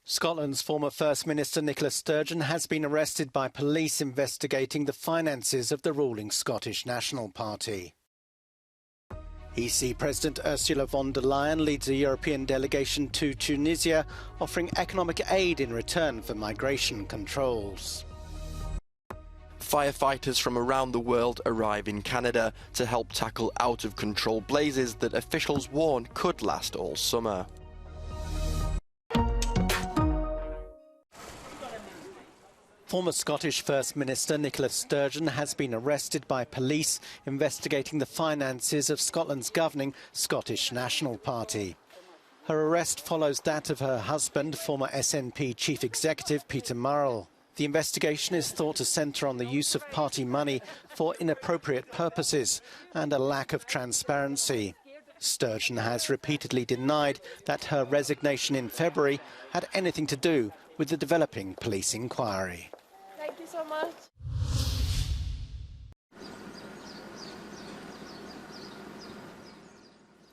Scotland's former First Minister Nicola Sturgeon has been arrested by police investigating the finances of the ruling Scottish National Party. EC President Ursula von der Leyen leads a European delegation to Tunisia, offering economic aid in return for migration controls. Firefighters from around the world arrive in Canada to help tackle out-of-control blazes that officials warn could last all summer. Former Scottish First Minister Nicola Sturgeon has been arrested by police investigating the finances of Scotland's governing Scottish National Party. Her arrest follows that of her husband, former SNP Chief Executive Peter Murrell. The investigation is thought to centre on the use of party money for inappropriate purposes and a lack of transparency. Sturgeon has repeatedly denied that her resignation in February had anything to do with the developing police inquiry. Thank you so much.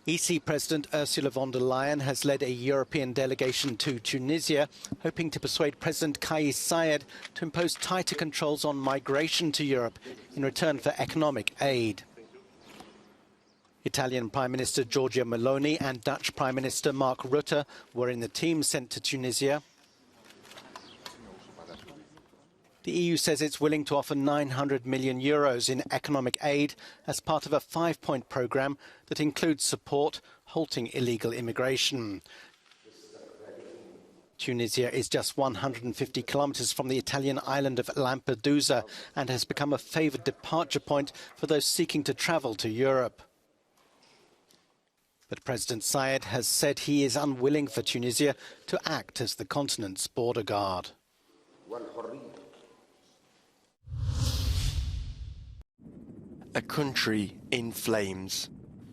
EC President Ursula von der Leyen has led a European delegation to Tunisia, hoping to persuade President Kais Saied to impose tighter controls on migration to Europe in return for economic aid. Italian Prime Minister Giorgia Meloni and Dutch Prime Minister Mark Rutte were in the team sent to Tunisia. The EU says it's willing to offer €900 million in economic aid as part of a 5-point programme that includes support halting illegal immigration. Tunisia is just 150 kilometres from the Italian island of Lampedusa and has become a favoured departure point for those seeking to travel to Europe. But President Saied has said he is unwilling for Tunisia to act as the continent's border guard. A country in flames.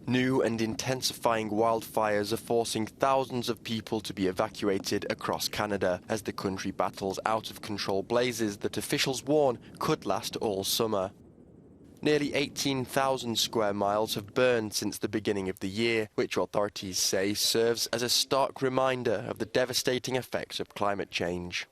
New and intensifying wildfires are forcing thousands of people to be evacuated across Canada as the country battles out-of-control blazes that officials warn could last all summer. Nearly 18,000 square miles have burned since the beginning of the year, which authorities say serves as a stark reminder of the devastating effects of climate change.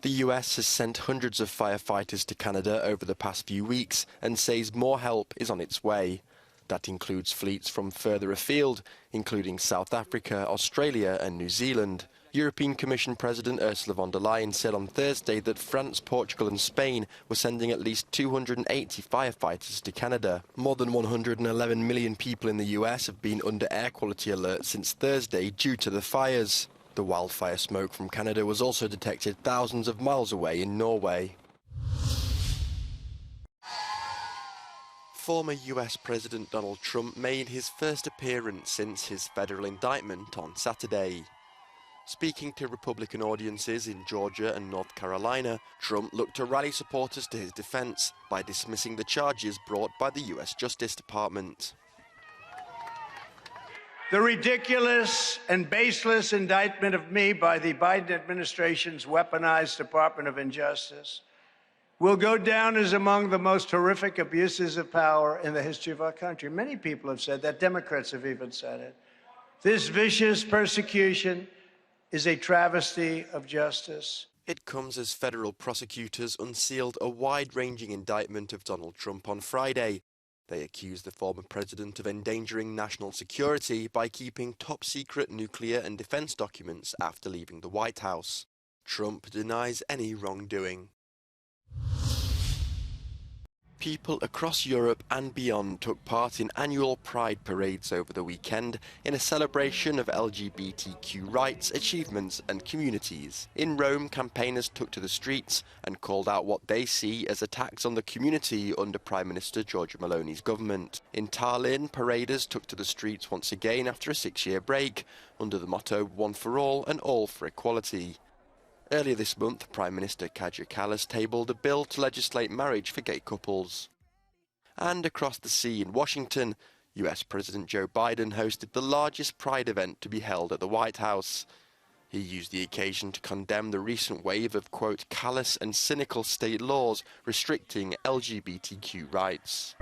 The US has sent hundreds of firefighters to Canada over the past few weeks and says more help is on its way. That includes fleets from further afield, including South Africa, Australia and New Zealand. European Commission President Ursula von der Leyen said on Thursday that France, Portugal and Spain were sending at least 280 firefighters to Canada. More than 111 million people in the US have been under air quality alert since Thursday due to the fires. The wildfire smoke from Canada was also detected thousands of miles away in Norway. Former US President Donald Trump made his first appearance since his federal indictment on Saturday. Speaking to Republican audiences in Georgia and North Carolina, Trump looked to rally supporters to his defense by dismissing the charges brought by the US Justice Department. The ridiculous and baseless indictment of me by the Biden administration's weaponized Department of Injustice will go down as among the most horrific abuses of power in the history of our country. Many people have said that. Democrats have even said it. This vicious persecution is a travesty of justice. It comes as federal prosecutors unsealed a wide-ranging indictment of Donald Trump on Friday. They accuse the former president of endangering national security by keeping top-secret nuclear and defense documents after leaving the White House. Trump denies any wrongdoing. People across Europe and beyond took part in annual Pride parades over the weekend in a celebration of LGBTQ rights, achievements and communities. In Rome, campaigners took to the streets and called out what they see as attacks on the community under Prime Minister Giorgia Meloni's government. In Tallinn, paraders took to the streets once again after a 6-year break, under the motto "One for all and all for equality." Earlier this month, Prime Minister Kaja Kallas tabled a bill to legislate marriage for gay couples. And across the sea in Washington, US President Joe Biden hosted the largest Pride event to be held at the White House. He used the occasion to condemn the recent wave of, quote, callous and cynical state laws restricting LGBTQ rights.